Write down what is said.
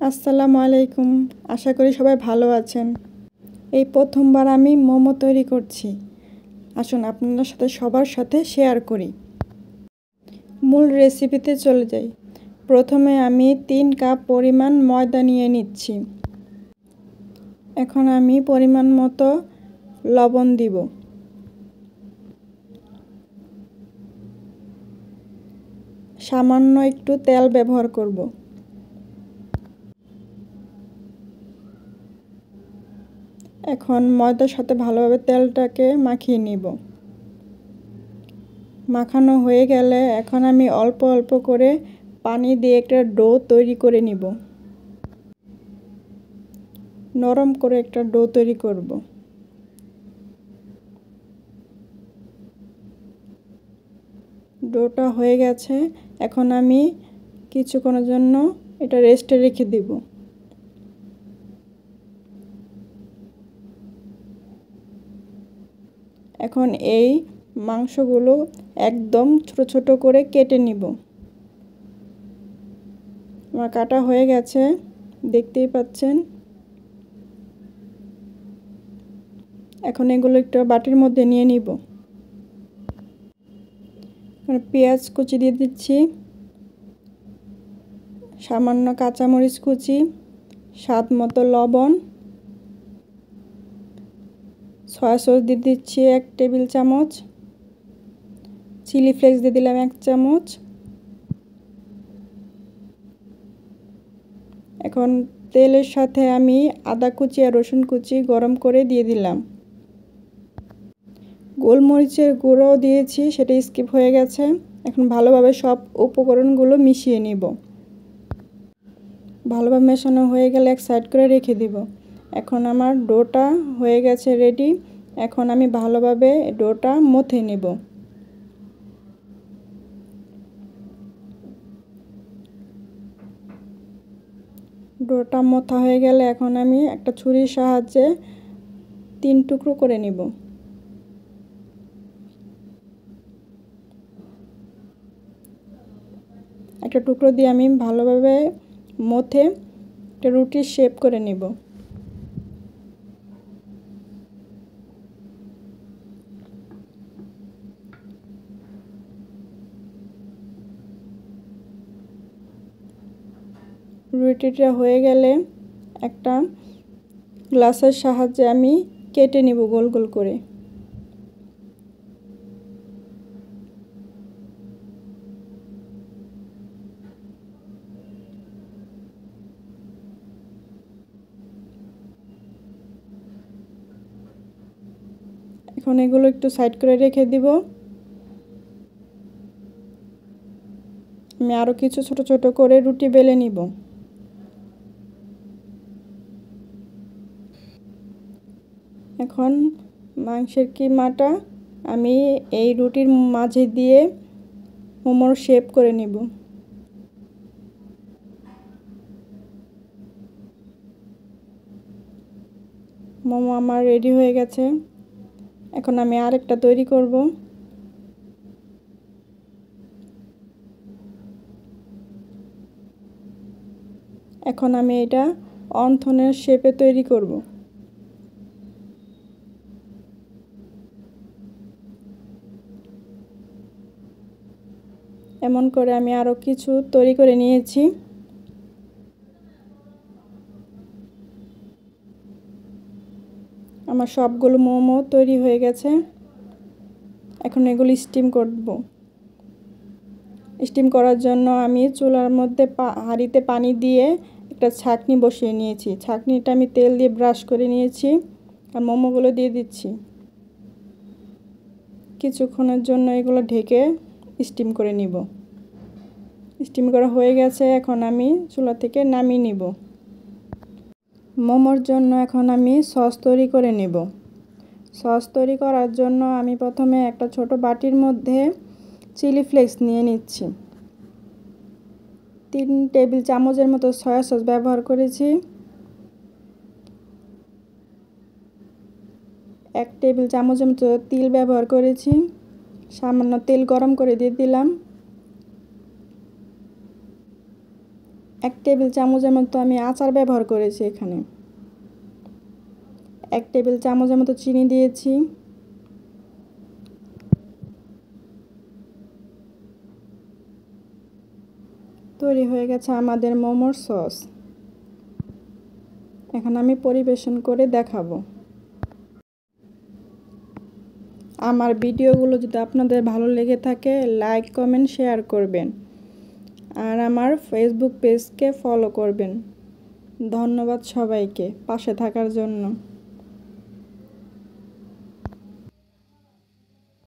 আসসালামু আলাইকুম। আশা করি সবাই ভালো আছেন। এই প্রথমবার আমি মোমো তৈরি করছি। আসুন আপনাদের সাথে সবার সাথে শেয়ার করি। মূল রেসিপিতে চলে যাই। প্রথমে আমি 3 কাপ পরিমাণ ময়দা নিয়ে নিচ্ছি। এখন আমি পরিমাণ মতো লবণ দিব। সামান্য একটু তেল ব্যবহার করব। এখন ময়দার সাথে ভালোভাবে তেলটাকে মাখিয়ে নিব। মাখানো হয়ে গেলে এখন আমি অল্প অল্প করে পানি দিয়ে একটা ডো তৈরি করে নিব। নরম করে একটা ডো তৈরি করব। ডোটা হয়ে গেছে। এখন আমি কিছুক্ষণের জন্য এটা রেস্টে রেখে দিব। এখন এই মাংসগুলো একদম ছোট ছোট করে কেটে নিব। আমার কাটা হয়ে গেছে, দেখতেই পাচ্ছেন। এখন এগুলো একটা বাটির মধ্যে নিয়ে নিব। পেঁয়াজ কুচি দিয়ে দিচ্ছি, সামান্য কাঁচামরিচ কুচি, স্বাদ মতো লবণ, সয়া সস দিয়ে দিচ্ছি 1 টেবিল চামচ, চিলি ফ্লেক্স দিয়ে দিলাম 1 চামচ। এখন তেলের সাথে আমি আদা কুচি আর রসুন কুচি গরম করে দিয়ে দিলাম। গোলমরিচের গুঁড়োও দিয়েছি, সেটা স্কিপ হয়ে গেছে। এখন ভালোভাবে সব উপকরণগুলো মিশিয়ে নিব। ভালোভাবে মেশানো হয়ে গেলে এক সাইড করে রেখে দিব। এখন আমার ডোটা হয়ে গেছে রেডি। এখন আমি ভালোভাবে ডোটা মথে নেব। ডোটা মথা হয়ে গেলে এখন আমি একটা ছুরির সাহায্যে 3 টুকরো করে নিব। একটা টুকরো দিয়ে আমি ভালোভাবে মথে একটা রুটির শেপ করে নিব। রুটিটা হয়ে গেলে একটা গ্লাসের সাহায্যে আমি কেটে নিব গোল গোল করে। এখন এগুলো একটু সাইড করে রেখে দিব। আমি আরও কিছু ছোট ছোট করে রুটি বেলে নিব। এখন মাংসের কিমাটা আমি এই রুটির মাঝে দিয়ে মোমোর শেপ করে নিব। মোমো আমার রেডি হয়ে গেছে। এখন আমি আরেকটা তৈরি করব। এখন আমি এটা অন্থনের শেপে তৈরি করব। এমন করে আমি আরও কিছু তৈরি করে নিয়েছি। আমার সবগুলো মোমো তৈরি হয়ে গেছে। এখন এগুলো স্টিম করব। স্টিম করার জন্য আমি চুলার মধ্যে হাঁড়িতে পানি দিয়ে একটা ছাঁকনি বসিয়ে নিয়েছি। ছাঁকনিটা আমি তেল দিয়ে ব্রাশ করে নিয়েছি আর মোমোগুলো দিয়ে দিচ্ছি। কিছুক্ষণের জন্য এগুলো ঢেকে স্টিম করে নিব। স্টিম করা হয়ে গেছে। এখন আমি চুলা থেকে নামিয়ে নিব। মোমোর জন্য এখন আমি সস তৈরি করে নেব। সস তৈরি করার জন্য আমি প্রথমে একটা ছোট বাটির মধ্যে চিলি ফ্লেক্স নিয়ে নিচ্ছি। 3 টেবিল চামচের মতো সয়া সস ব্যবহার করেছি। 1 টেবিল চামচের মতো তিল ব্যবহার করেছি। সামান্য তেল গরম করে দিয়ে দিলাম। 1 টেবিল চামচের মতো আমি আচার ব্যবহার করেছি এখানে। 1 টেবিল চামচের মতো চিনি দিয়েছি। তৈরি হয়ে গেছে আমাদের মোমোর সস। এখন আমি পরিবেশন করে দেখাবো। আমার ভিডিওগুলো যদি আপনাদের ভালো লেগে থাকে লাইক কমেন্ট শেয়ার করবেন আর আমার ফেসবুক পেজকে ফলো করবেন। ধন্যবাদ সবাইকে পাশে থাকার জন্য।